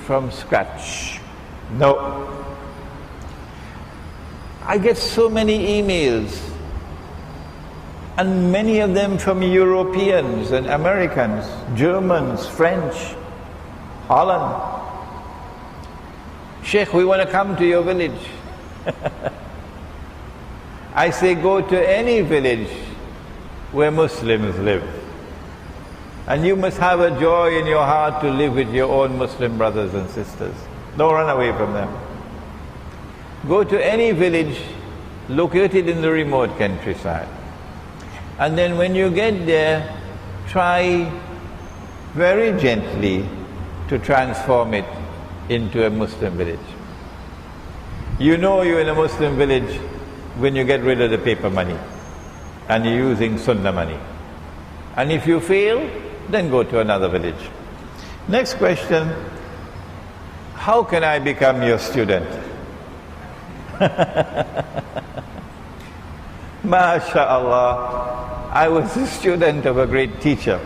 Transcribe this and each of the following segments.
from scratch. No. I get so many emails, and many of them from Europeans and Americans, Germans, French, Holland. Sheikh, we want to come to your village. I say, go to any village where Muslims live. And you must have a joy in your heart to live with your own Muslim brothers and sisters. Don't run away from them. Go to any village located in the remote countryside. And then when you get there, try very gently to transform it into a Muslim village. You know you're in a Muslim village when you get rid of the paper money and you're using sunnah money. And if you fail, then go to another village. Next question, how can I become your student? MashaAllah, I was a student of a great teacher.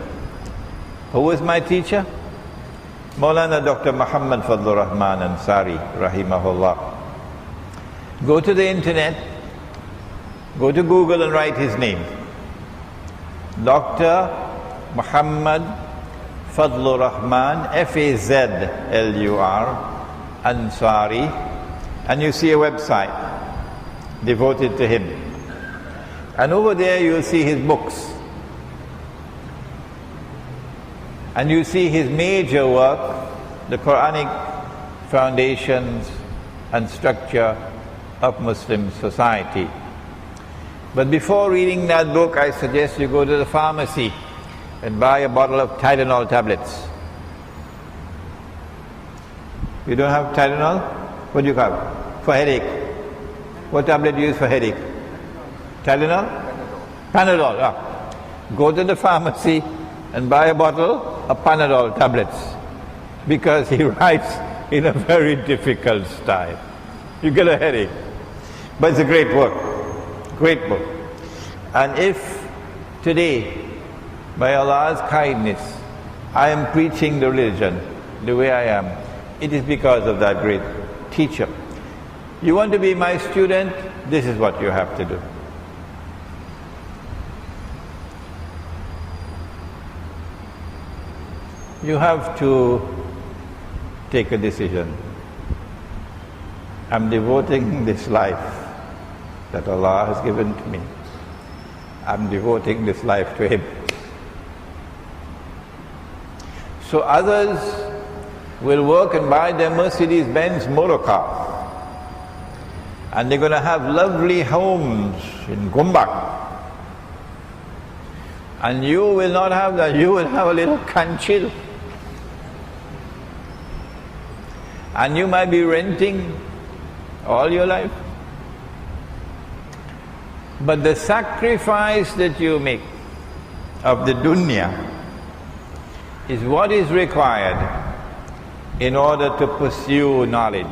Who was my teacher? Maulana Dr. Muhammad Fadlur Rahman Ansari, rahimahullah. Go to the internet, go to Google and write his name. Dr. Muhammad Fadlur Rahman, F-A-Z-L-U-R, Ansari, and you see a website devoted to him. And over there you'll see his books. And you see his major work, the Quranic foundations and structure of Muslim society. But before reading that book, I suggest you go to the pharmacy and buy a bottle of Tylenol tablets. You don't have Tylenol? What do you have? For headache. What tablet do you use for headache? Tylenol? Panadol. Ah. Go to the pharmacy and buy a bottle of Panadol tablets, because he writes in a very difficult style. You get a headache. But it's a great work. Great book. And if today, by Allah's kindness, I am preaching the religion the way I am, it is because of that great teacher. You want to be my student? This is what you have to do. You have to take a decision. I'm devoting this life that Allah has given to me. I'm devoting this life to Him. So others will work and buy their Mercedes-Benz motor car, and they're going to have lovely homes in Gombak. And you will not have that. You will have a little kanchil. And you might be renting all your life. But the sacrifice that you make of the dunya is what is required in order to pursue knowledge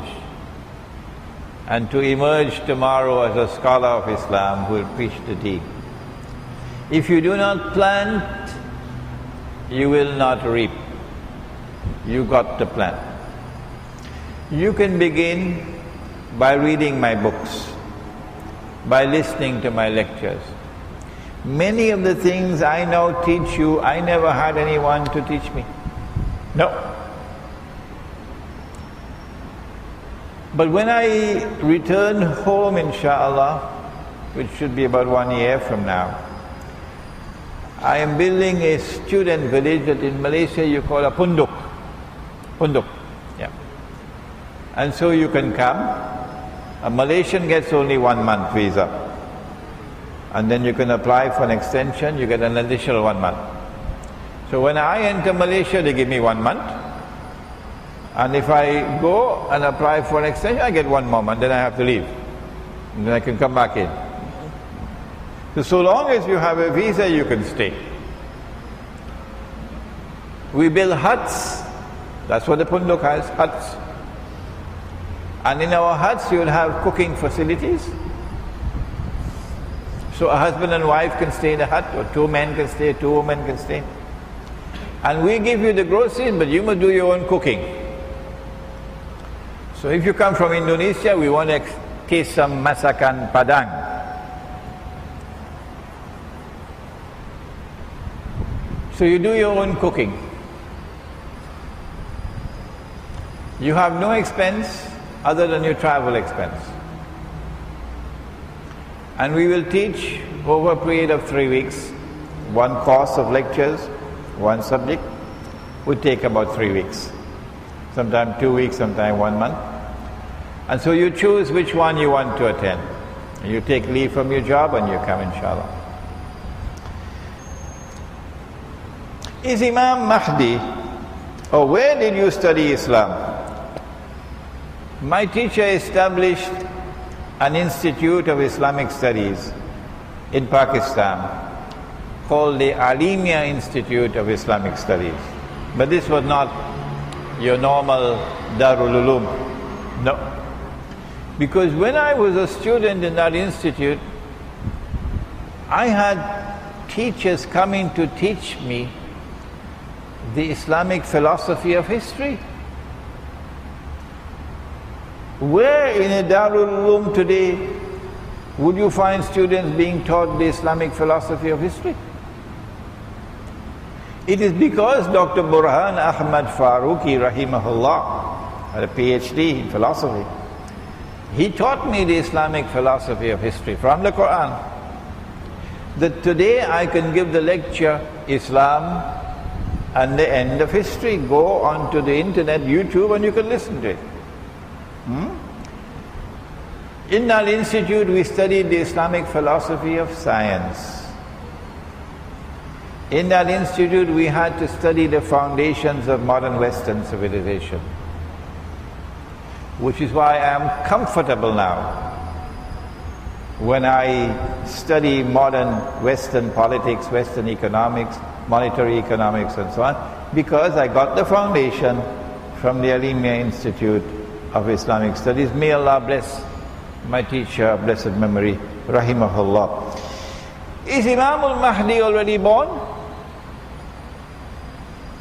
and to emerge tomorrow as a scholar of Islam who will preach the deen. If you do not plant, you will not reap. You got to plant. You can begin by reading my books, by listening to my lectures. Many of the things I now teach you, I never had anyone to teach me. No. But when I return home, inshallah, which should be about 1 year from now, I am building a student village that in Malaysia you call a punduk. Punduk, yeah. And so you can come. A Malaysian gets only 1 month visa. And then you can apply for an extension, you get an additional 1 month. So when I enter Malaysia, they give me 1 month. And if I go and apply for an extension, I get 1 more month, then I have to leave. And then I can come back in. So long as you have a visa, you can stay. We build huts. That's what the Punduk has, huts. And in our huts, you will have cooking facilities. So a husband and wife can stay in a hut, or 2 men can stay, 2 women can stay. And we give you the groceries, but you must do your own cooking. So if you come from Indonesia, we want to taste some masakan Padang. So you do your own cooking. You have no expense other than your travel expense. And we will teach over a period of 3 weeks. One course of lectures, one subject, would take about 3 weeks. Sometimes 2 weeks, sometimes 1 month. And so you choose which one you want to attend. And you take leave from your job and you come, inshallah. Is Imam Mahdi, or where did you study Islam? My teacher established an institute of Islamic studies in Pakistan called the Alimia Institute of Islamic Studies. But this was not your normal Darul Ulum. No. Because when I was a student in that institute, I had teachers coming to teach me the Islamic philosophy of history. Where in a Darul Ulum today would you find students being taught the Islamic philosophy of history? It is because Dr. Burhan Ahmad Farooqi rahimahullah had a PhD in philosophy. He taught me the Islamic philosophy of history from the Quran. That today I can give the lecture Islam and the end of history. Go onto the internet, YouTube, and you can listen to it. In our institute, we studied the Islamic philosophy of science. In that institute, we had to study the foundations of modern Western civilization. Which is why I am comfortable now when I study modern Western politics, Western economics, monetary economics and so on, because I got the foundation from the Alimia Institute of Islamic Studies. May Allah bless my teacher of blessed memory, rahimahullah. Is Imam al-Mahdi already born?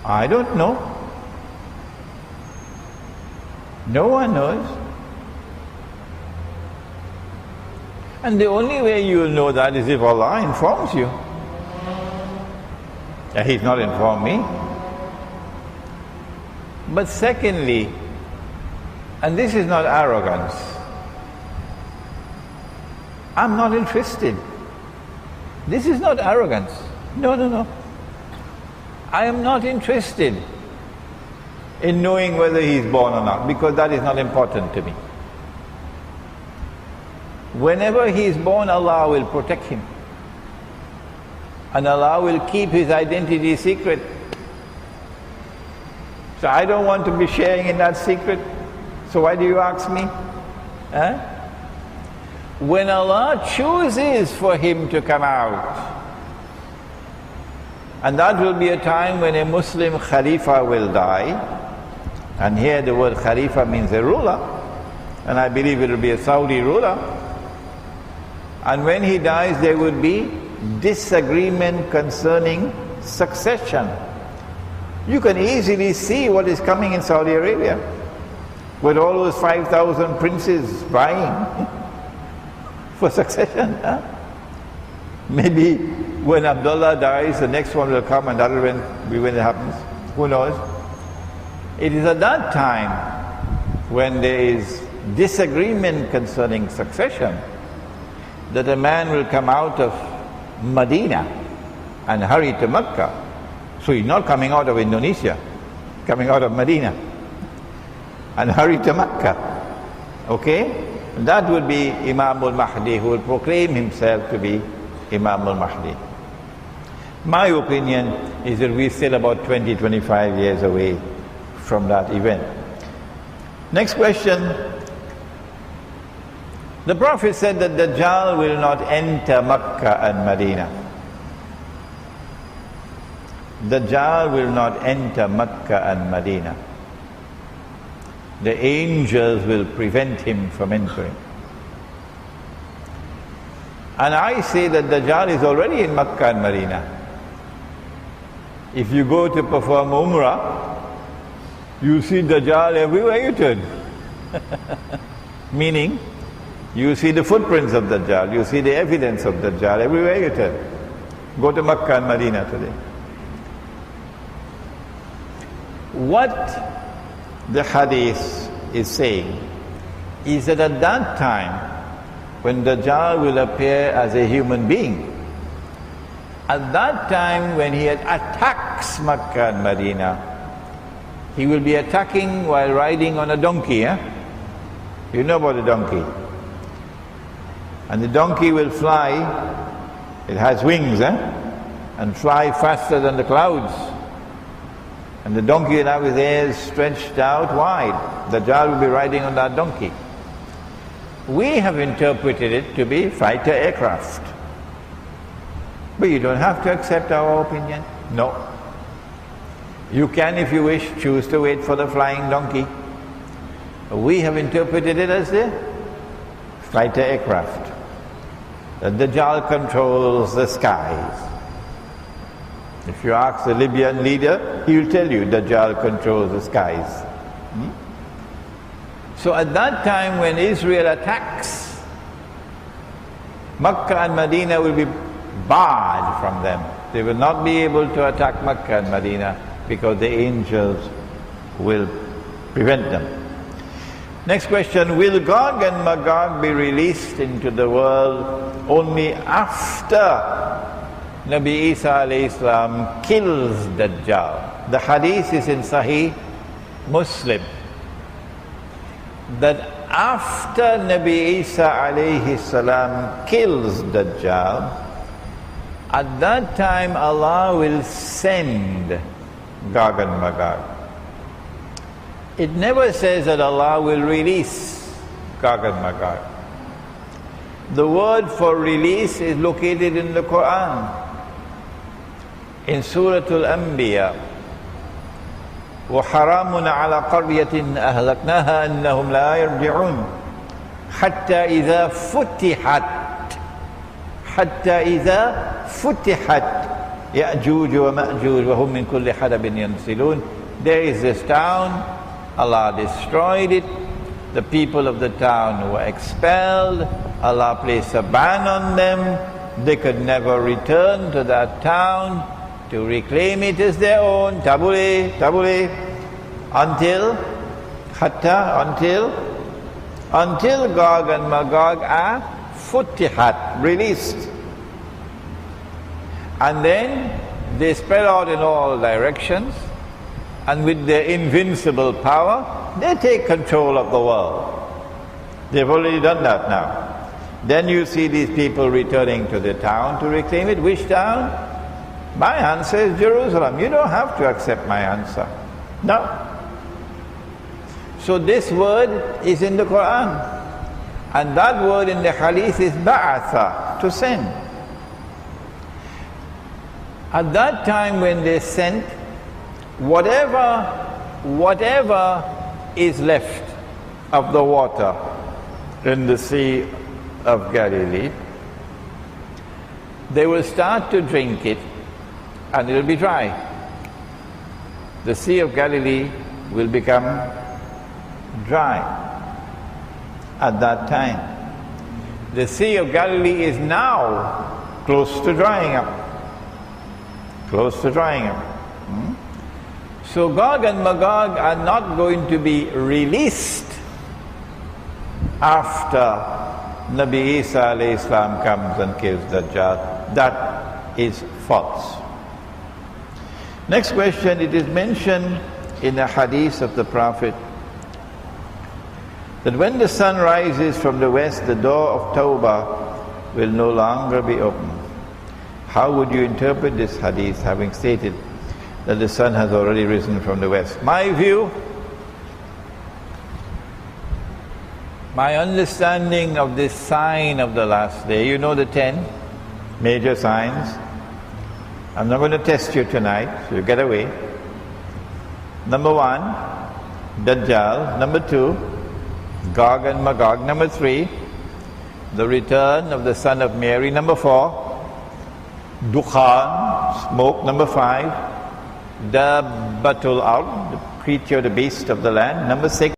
I don't know. No one knows. And the only way you will know that is if Allah informs you. He's not informed me. But secondly, and this is not arrogance, I'm not interested. This is not arrogance. No, no, no. I am not interested in knowing whether he's born or not, because that is not important to me. Whenever he is born, Allah will protect him. And Allah will keep his identity secret. So I don't want to be sharing in that secret. So why do you ask me? When Allah chooses for him to come out, and that will be a time when a Muslim Khalifa will die, and here the word Khalifa means a ruler, and I believe it will be a Saudi ruler, and when he dies there would be disagreement concerning succession. You can easily see what is coming in Saudi Arabia, with all those 5,000 princes vying for succession. Maybe when Abdullah dies, the next one will come, and that will be when it happens. Who knows? It is at that time when there is disagreement concerning succession that a man will come out of Medina and hurry to Mecca. So he's not coming out of Indonesia, coming out of Medina and hurry to Mecca. Okay? That would be Imam al-Mahdi, who will proclaim himself to be Imam al-Mahdi. My opinion is that we're still about 20-25 years away from that event. Next question. The Prophet said that Dajjal will not enter Mecca and Medina. Dajjal will not enter Mecca and Medina. The angels will prevent him from entering. And I say that Dajjal is already in Mecca and Medina. If you go to perform Umrah, you see Dajjal everywhere you turn. Meaning, you see the footprints of Dajjal, you see the evidence of Dajjal everywhere you turn. Go to Makkah and Medina today. What the hadith is saying is that at that time, when Dajjal will appear as a human being, at that time when he attacks Makkah and Medina, he will be attacking while riding on a donkey. You know about a donkey. And the donkey will fly, it has wings, and fly faster than the clouds. And the donkey will have his ears stretched out wide. Dajjal will be riding on that donkey. We have interpreted it to be fighter aircraft. But you don't have to accept our opinion. No. You can, if you wish, choose to wait for the flying donkey. We have interpreted it as the fighter aircraft. The Dajjal controls the skies. If you ask the Libyan leader, he will tell you Dajjal controls the skies. So at that time when Israel attacks, Makkah and Medina will be barred from them. They will not be able to attack Makkah and Medina because the angels will prevent them. Next question, will Gog and Magog be released into the world only after Nabi Isa alayhi salam kills Dajjal? The hadith is in Sahih Muslim that after Nabi Isa alayhi salam kills Dajjal, at that time Allah will send Gog and Magog. It never says that Allah will release Gog and Magog. The word for release is located in the Quran. In Surah Al-Anbiya, وَحَرَامٌ عَلَى قَرْيَةٍ أَهْلَكْنَاهَا أَنَّهُمْ لَا يَرْجِعُونَ حَتَّى إِذَا فُتِحَتْ يَأْجُوجُ وَمَأْجُوجُ وَهُمْ مِنْ كُلِّ حَدَبٍ يَنْسِلُونَ. There is this town, Allah destroyed it, the people of the town were expelled, Allah placed a ban on them, they could never return to that town to reclaim it as their own, tabule, until Gog and Magog are futihat, released. And then they spread out in all directions, and with their invincible power, they take control of the world. They've already done that now. Then you see these people returning to the town to reclaim it. Which town? My answer is Jerusalem. You don't have to accept my answer. No. So this word is in the Quran. And that word in the hadith is ba'atha, to send. At that time when they sent, whatever is left of the water in the Sea of Galilee, they will start to drink it and it will be dry. The Sea of Galilee will become dry at that time. The Sea of Galilee is now close to drying up. So Gog and Magog are not going to be released after Nabi Isa alayhi salam comes and kills Dajjal. That is false. Next question, it is mentioned in the hadith of the Prophet that when the sun rises from the west, the door of Tawbah will no longer be open. How would you interpret this hadith, having stated that the sun has already risen from the west? My view, my understanding of this sign of the last day, you know the 10 major signs. I'm not going to test you tonight, so you get away. Number 1, Dajjal. Number 2, Gog and Magog. Number 3, the return of the son of Mary. Number 4, Dukhan, smoke. Number 5, Dabbatul Ard, the creature, the beast of the land. Number 6,